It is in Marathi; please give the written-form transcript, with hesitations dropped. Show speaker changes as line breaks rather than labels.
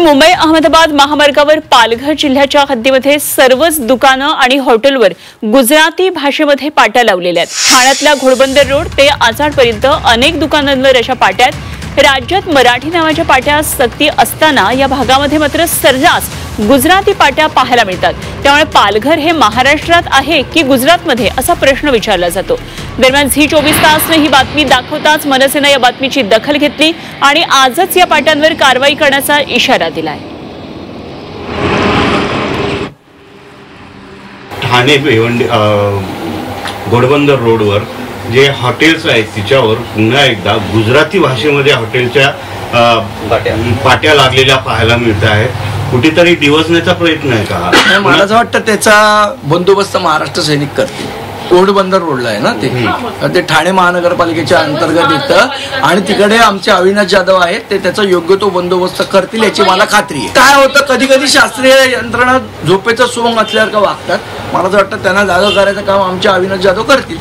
मुंबई अहमदाबाद महामार्गावर पालघर जिल्ह्याच्या हद्दीमध्ये सर्वच दुकानं आणि हॉटेलवर गुजराती भाषेमध्ये पाट्या लावलेल्या आहेत। ठाण्यातल्या घोडबंदर रोड ते आचाडपर्यंत अनेक दुकानांवर अशा पाट्या आहेत। राज्यात मराठी नावाच्या पाट्या सक्ती असताना या भागामध्ये मात्र सर्रास गुजराती पाट्या पाहायला मिळतात। त्यामुळे पालघर हे महाराष्ट्रात आहे की गुजरातमध्ये असा प्रश्न विचारला जातो। दरम्यान झी 24 तासने ही बातमी दाखवताच मनसेने या बातमीची दखल घेतली आणि आजच या पाट्यांवर कारवाई करण्याचा इशारा दिलाय।
ठाणे भिवंडी घोडबंदर रोडवर जे हॉटेल्स आहेत तिच्यावर पुन्हा एकदा गुजराती भाषेमध्ये हॉटेलच्या पाट्या लागलेल्या पाहायला मिळत आहेत। कुठेतरी दिवसण्याचा प्रयत्न आहे का?
मला असं वाटतं त्याचा बंदोबस्त महाराष्ट्र सैनिक करतील। घोडबंदर रोडला आहे ना ते ठाणे महानगरपालिकेच्या अंतर्गत येतं आणि तिकडे आमचे अविनाश जाधव आहेत, ते त्याचा योग्य तो बंदोबस्त करतील याची मला खात्री आहे। काय होतं कधी कधी शास्त्रीय यंत्रणा झोपेचं सोंग असल्यासारखं वागतात। मला असं वाटतं त्यांना जागा करायचं काम आमचे अविनाश जाधव करतील।